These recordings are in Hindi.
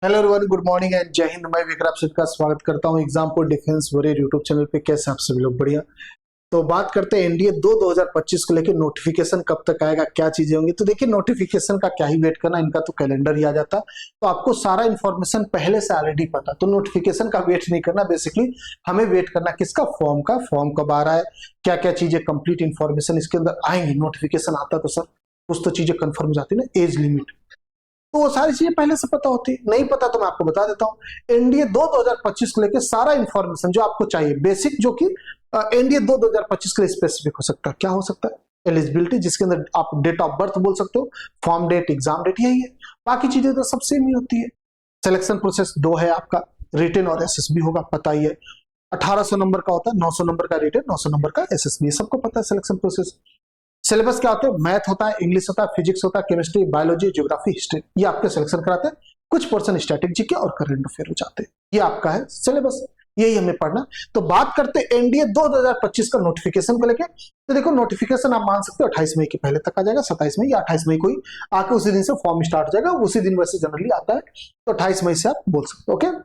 Hello everyone, good morning and जय हिंद। मैं विक्रम सिंह का स्वागत करता हूं exam for defence warrior YouTube channel पे। कैसे आप सभी लोग? बढ़िया। तो बात करते हैं एनडीए 2025 को लेकर नोटिफिकेशन कब तक आएगा, क्या चीजें होंगी। तो देखिए, नोटिफिकेशन का क्या ही वेट करना, इनका तो कैलेंडर ही आ जाता। तो आपको सारा इन्फॉर्मेशन पहले से ऑलरेडी पता, तो नोटिफिकेशन का वेट नहीं करना। बेसिकली हमें वेट करना किसका? फॉर्म का। फॉर्म कब आ रहा है, क्या क्या चीजें, कंप्लीट इन्फॉर्मेशन इसके अंदर आएंगी। नोटिफिकेशन आता तो सर कुछ तो चीजें कंफर्म हो जाती ना, एज लिमिट, तो वो सारी चीजें पहले से पता होती है। नहीं पता तो मैं आपको बता देता हूँ। एनडीए 2025 को लेकर सारा इंफॉर्मेशन जो आपको चाहिए, बेसिक, जो कि एनडीए 2025 के लिए स्पेसिफिक हो सकता है। क्या हो सकता है? एलिजिबिलिटी, जिसके अंदर आप डेट ऑफ बर्थ बोल सकते हो, फॉर्म डेट, एग्जाम डेट, यही है। बाकी चीजें तो सब सेम ही होती है। सिलेक्शन प्रोसेस दो है आपका, रिटन और एसएसबी होगा, पता ही है। 1800 नंबर का होता है, 900 नंबर का रिटन, 900 नंबर का एसएसबी, सबको पता है सिलेक्शन प्रोसेस। सिलेबस क्या होते हैं? मैथ होता है, इंग्लिश होता है, फिजिक्स होता है, केमिस्ट्री, बायोलॉजी, ज्योग्राफी, हिस्ट्री, ये आपके सिलेक्शन कराते हैं। कुछ पर्सन स्टैटिक जीके और करंट अफेयर हो जाते हैं। ये आपका है सिलेबस, यही हमें पढ़ना। तो बात करते हैं एनडीए 2025 का नोटिफिकेशन को लेके। तो देखो, नोटिफिकेशन आप मान सकते हो 28 मई के पहले तक आ जाएगा, 27 मई या 28 मई को ही आके उसी दिन से फॉर्म स्टार्ट हो जाएगा। उसी दिन वैसे जनरली आता है, तो 28 मई से आप बोल सकते हो। ओके,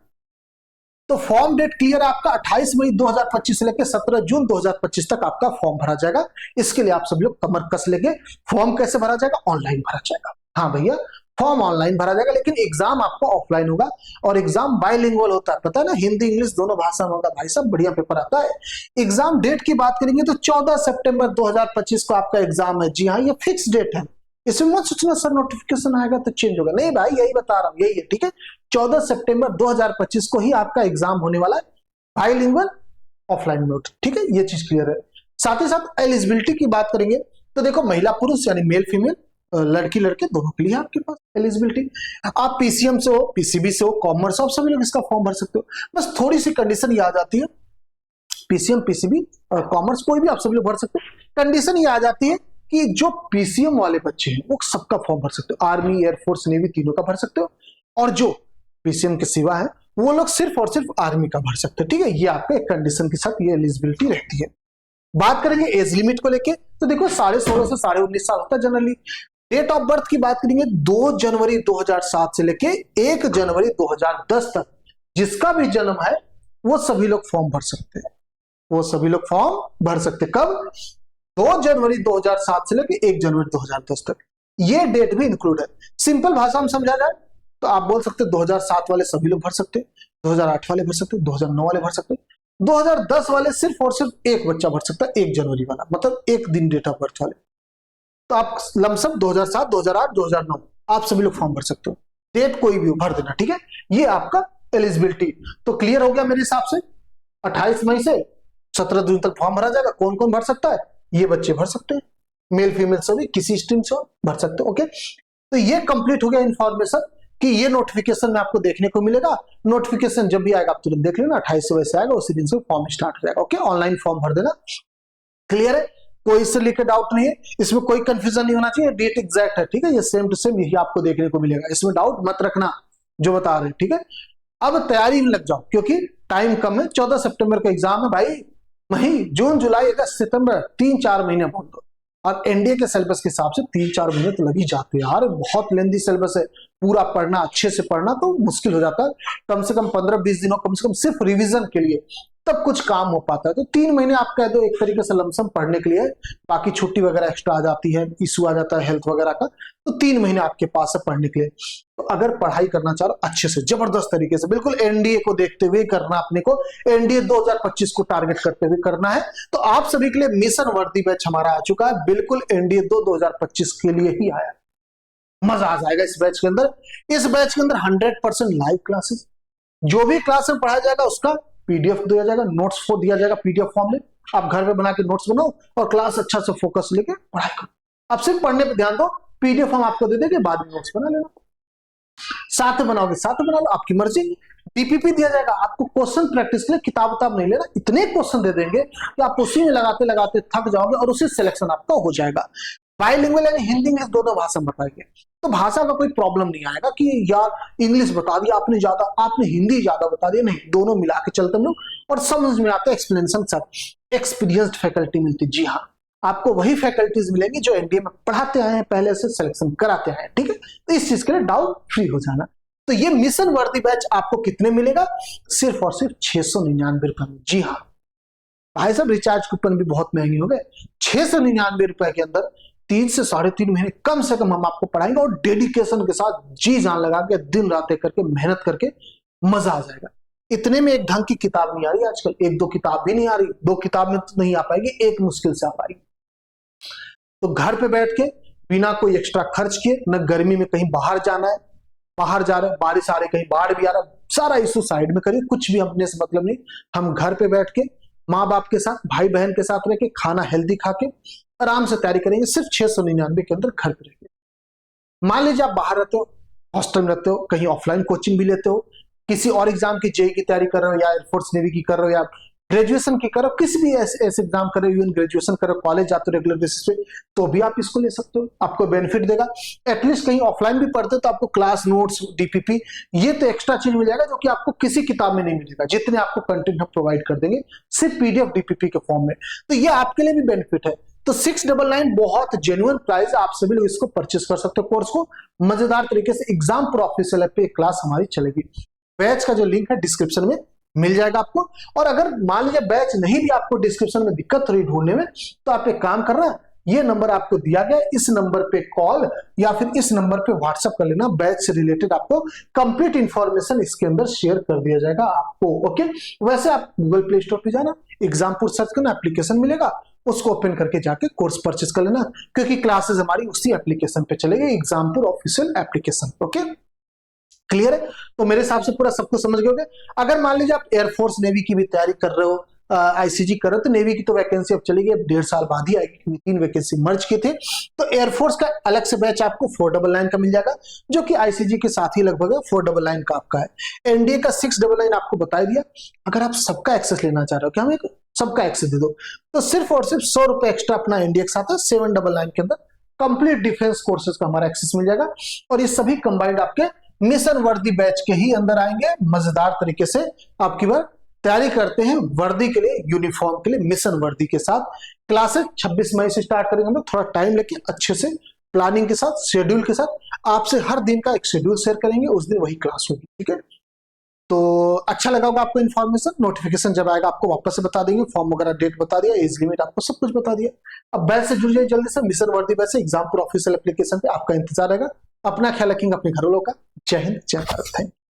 तो फॉर्म डेट क्लियर है आपका 28 मई 2025 से लेकर 17 जून 2025 तक आपका फॉर्म भरा जाएगा। इसके लिए आप सब लोग कमर कस लेंगे। फॉर्म कैसे भरा जाएगा? ऑनलाइन भरा जाएगा। हाँ भैया, फॉर्म ऑनलाइन भरा जाएगा, लेकिन एग्जाम आपका ऑफलाइन होगा। और एग्जाम बाइलिंगुअल होता है, पता है ना, हिंदी इंग्लिश दोनों भाषा में होगा। भाई साहब, बढ़िया पेपर आता है। एग्जाम डेट की बात करेंगे तो 14 सितंबर 2025 को आपका एग्जाम है। जी हाँ, ये फिक्स डेट है। इसमें मत सोचना सर नोटिफिकेशन आएगा तो चेंज होगा, नहीं भाई, यही बता रहा हूं, यही है। ठीक है, 14 सितंबर 2025 को ही आपका एग्जाम होने वाला है, बाइलिंगुअल, ऑफलाइन में। ठीक है, ये चीज क्लियर है। साथ ही साथ एलिजिबिलिटी की बात करेंगे तो देखो, महिला पुरुष यानी मेल फीमेल, लड़की लड़के दोनों के लिए आपके पास एलिजिबिलिटी। आप पीसीएम से हो, पीसीबी से हो, कॉमर्स, आप सभी लोग इसका फॉर्म भर सकते हो। बस थोड़ी सी कंडीशन ये आ जाती है, पीसीएम, पीसीबी, कॉमर्स कोई भी आप सभी लोग भर सकते हो। कंडीशन ये आ जाती है कि जो पीसीएम वाले बच्चे हैं वो सबका फॉर्म भर सकते हो, आर्मी, एयरफोर्स, नेवी, तीनों का भर सकते हो। और जो पीसीएम के सिवा है वो लोग सिर्फ और सिर्फ आर्मी का भर सकते हैं। ठीक है, ये आपके एक कंडीशन के साथ ये एलिजिबिलिटी रहती है। बात करेंगे एज लिमिट को लेके, तो देखो 16.5 से 19.5 साल होता है जनरली। डेट ऑफ बर्थ की बात करेंगे 2 जनवरी 2007 से लेके 1 जनवरी 2010 तक जिसका भी जन्म है वो सभी लोग फॉर्म भर सकते हैं। वो सभी लोग फॉर्म भर सकते हैं। कब? 2 जनवरी 2007 से लेकर 1 जनवरी 2010 तक। ये डेट भी इंक्लूड है। सिंपल भाषा में समझा जाए तो आप बोल सकते हैं 2007 वाले सभी लोग भर सकते हैं, 2008 वाले भर सकते हैं, 2009 वाले भर सकते हैं, 2010 वाले सिर्फ और सिर्फ एक बच्चा भर सकता है, 1 जनवरी वाला, मतलब एक दिन डेट ऑफ बर्थ वाले। तो आप लमसम 2007, 2008, 2009 आप सभी लोग फॉर्म भर सकते हो। डेट कोई भी हो, भर देना। ठीक है, ये आपका एलिजिबिलिटी तो क्लियर हो गया मेरे हिसाब से। 28 मई से 17 जून तक फॉर्म भरा जाएगा। कौन कौन भर सकता है? ये बच्चे भर सकते हैं, मेल फीमेल सभी, किसी स्ट्रीम से भर सकते हो। ओके, तो ये कंप्लीट हो गया इन्फॉर्मेशन कि ये नोटिफिकेशन में आपको देखने को मिलेगा। नोटिफिकेशन जब भी आएगा आप तुरंत देख लेना, 28 से वैसे आएगा, उसी दिन से फॉर्म स्टार्ट हो जाएगा। ओके, ऑनलाइन फॉर्म भर देना। क्लियर है? कोई इससे लेकर डाउट नहीं है, इसमें कोई कंफ्यूजन नहीं होना चाहिए। डेट एग्जैक्ट है। ठीक है, ये सेम टू सेम यही आपको देखने को मिलेगा, इसमें डाउट मत रखना जो बता रहे हैं। ठीक है, अब तैयारी में लग जाओ क्योंकि टाइम कम है। 14 सितंबर का एग्जाम है भाई। मई, जून, जुलाई, अगस्त, सितंबर, 3-4 महीने बोल दो। और एनडीए के सिलेबस के हिसाब से 3-4 महीने तो लग ही जाते हैं यार। बहुत लेंदी सिलेबस है, पूरा पढ़ना, अच्छे से पढ़ना तो मुश्किल हो जाता है। कम से कम 15-20 दिनों कम से कम सिर्फ रिवीजन के लिए तब कुछ काम हो पाता है। तो 3 महीने आप कह दो एक तरीके से लमसम पढ़ने के लिए। बाकी छुट्टी वगैरह एक्स्ट्रा आ जाती है, इशू आ जाता है हेल्थ वगैरह का, तो 3 महीने आपके पास है पढ़ने के लिए। तो अगर पढ़ाई करना चाह रहे अच्छे से, जबरदस्त तरीके से, बिल्कुल एनडीए को देखते हुए करना, अपने को एनडीए 2025 को टारगेट करते हुए करना है, तो आप सभी के लिए मिशन वर्दी बैच हमारा आ चुका है। बिल्कुल एनडीए 2025 के लिए ही आया। मजा आ जाएगा इस बैच के अंदर। इस बैच के अंदर 100% लाइव क्लासेस, जो भी क्लास में पढ़ाया जाएगा उसका पीडीएफ दिया जाएगा, नोट्स को दिया जाएगा पीडीएफ फॉर्म में। आप घर में बना के नोट्स बनाओ और क्लास अच्छा से फोकस लेके पढ़ाई करो। आप सिर्फ पढ़ने पे ध्यान दो, पीडीएफ हम आपको दे देंगे, बाद में नोट्स बना लेना। साथ में बनाओगे साथ में बना लो, आपकी मर्जी। डीपीपी दिया जाएगा आपको क्वेश्चन प्रैक्टिस के लिए, किताब नहीं लेना, इतने क्वेश्चन दे देंगे कि आप उसी में लगाते लगाते थक जाओगे और उसी सिलेक्शन आपका हो जाएगा। बाइलिंगुअल यानी हिंदी इंग्लिश दोनों भाषा में बताएंगे, तो भाषा का कोई प्रॉब्लम नहीं आएगा कि यार इंग्लिश बता दिया आपने ज्यादा, आपने हिंदी ज्यादा बता दिया, नहीं, दोनों मिला के चलते हम लोग और समझ में आता है एक्सप्लेनेशन के साथ। एक्सपीरियंस्ड फैकल्टी मिलती, जी हाँ, आपको वही फैकल्टीज मिलेंगी जो एनडीए में पढ़ाते आए हैं, पहले से सिलेक्शन कराते आए हैं। ठीक है, तो इस चीज के लिए डाउट फ्री हो जाना। तो ये मिशन वर्दी बैच आपको कितने मिलेगा? सिर्फ और सिर्फ 699 रुपए में। जी हाँ भाई साहब, रिचार्ज कूपन भी बहुत महंगे हो गए। 699 रुपए के अंदर 3 से 3.5 महीने कम से कम हम आपको पढ़ाएंगे, और डेडिकेशन के साथ जी जान लगा के दिन रात एक करके मेहनत करके मजा आ जाएगा। इतने में एक ढंग की किताब नहीं आ रही आजकल, 1-2 किताब भी नहीं आ रही, 2 किताब में तो नहीं आ पाएगी, एक मुश्किल से आ पाएगी। तो घर पे बैठ के बिना कोई एक्स्ट्रा खर्च किए, न गर्मी में कहीं बाहर जाना है, बाहर जा रहे हैं, बारिश आ रही, कहीं बाढ़ भी आ रहा है, सारा इशू साइड में करिए, कुछ भी अपने से मतलब नहीं। हम घर पे बैठ के माँ बाप के साथ, भाई बहन के साथ रह के, खाना हेल्दी खा के आराम से तैयारी करेंगे, सिर्फ 699 के अंदर घर पे रहेंगे। मान लीजिए आप बाहर रहते हो, हॉस्टल में रहते हो, कहीं ऑफलाइन कोचिंग भी लेते हो, किसी और एग्जाम की जेई की तैयारी कर रहे हो, या एयरफोर्स नेवी की कर रहे हो, या ग्रेजुएशन की कर रहे हो, किसी भी ऐसे एग्जाम कर रहे हो, इवन ग्रेजुएशन कर रहे हो, कॉलेज जाते हो रेगुलर बेसिस पे, तो भी आप इसको ले सकते हो, आपको बेनिफिट देगा। एटलीस्ट कहीं ऑफलाइन भी पढ़ते हो तो आपको क्लास नोट्स, डीपीपी, ये तो एक्स्ट्रा चीज मिल जाएगा जो कि आपको किसी किताब में नहीं मिलेगा, जितने आपको कंटेंट हम प्रोवाइड कर देंगे सिर्फ पीडीएफ डीपीपी के फॉर्म में। तो ये आपके लिए भी बेनिफिट है। तो 699 बहुत जेन्युइन प्राइस, आप सभी लोग इसको परचेस कर सकते हो। कोर्स को मजेदार तरीके से एग्जाम प्रो ऑफिशियल ऐप पे क्लास हमारी चलेगी। बैच का जो लिंक है डिस्क्रिप्शन में मिल जाएगा आपको। और अगर मान लीजिए बैच नहीं भी आपको डिस्क्रिप्शन में दिक्कत हो रही ढूंढने में, तो आप एक काम करना, ये नंबर आपको दिया गया, इस नंबर पे कॉल या फिर इस नंबर पे व्हाट्सएप कर लेना। बैच से रिलेटेड आपको कंप्लीट इंफॉर्मेशन इसके अंदर शेयर कर दिया जाएगा आपको। ओके, वैसे आप गूगल प्ले स्टोर पे जाना, एग्जामपुर सर्च करना, एप्लीकेशन मिलेगा, उसको ओपन करके जाके कोर्स परचेस कर लेना, क्योंकि क्लासेस हमारी उसी एप्लीकेशन पे चलेगी, Exampur official application. Okay, clear है? तो मेरे हिसाब से पूरा सब कुछ समझ गए होंगे। अगर मान लीजिए आप एयरफोर्स नेवी की भी तैयारी कर रहे हो, आईसीजी कर रहे हो, तो नेवी की तो वैकेंसी अब चलेगी, अब 1.5 साल बाद ही आएगी, क्योंकि 3 वैकेंसी मर्ज किए थे। तो एयरफोर्स का अलग से बैच आपको 499 का मिल जाएगा, जो कि आईसीजी के साथ ही लगभग 499 का आपका है। एनडीए का 699 आपको बता दिया। अगर आप सबका एक्सेस लेना चाह रहे हो कि हमें सबका एक्सेस दे दो, तो सिर्फ और सिर्फ 100 रुपए एक्स्ट्रा अपना एनडीए के साथ है, 799 के अंदर कंप्लीट डिफेंस कोर्सेज का हमारा एक्सेस मिल जाएगा। और ये सभी कंबाइंड आपके मिशन वर्दी बैच के ही अंदर आएंगे। मजेदार तरीके से आपकी बार तैयारी करते हैं वर्दी के लिए, यूनिफॉर्म के लिए, मिशन वर्दी के साथ। क्लासेस 26 मई से स्टार्ट करेंगे हम लोग, थोड़ा टाइम लेके अच्छे से प्लानिंग के साथ, शेड्यूल के साथ। आपसे हर दिन का एक शेड्यूल शेयर करेंगे, उस दिन वही क्लास होगी। ठीक है, तो अच्छा लगा होगा आपको इन्फॉर्मेशन। नोटिफिकेशन जब आएगा आपको वापस से बता देंगे, फॉर्म वगैरह डेट बता दिया, एज लिमिट आपको सब कुछ बता दिया। अब बैच से जुड़ जाइए जल्दी से, मिशन वर्दी बैच से एग्जामपुर ऑफिशियल एप्लीकेशन पे आपका इंतजार रहेगा। अपना ख्याल रखेंगे, अपने घर वालों का। जय हिंद, जय भारत। Thank you.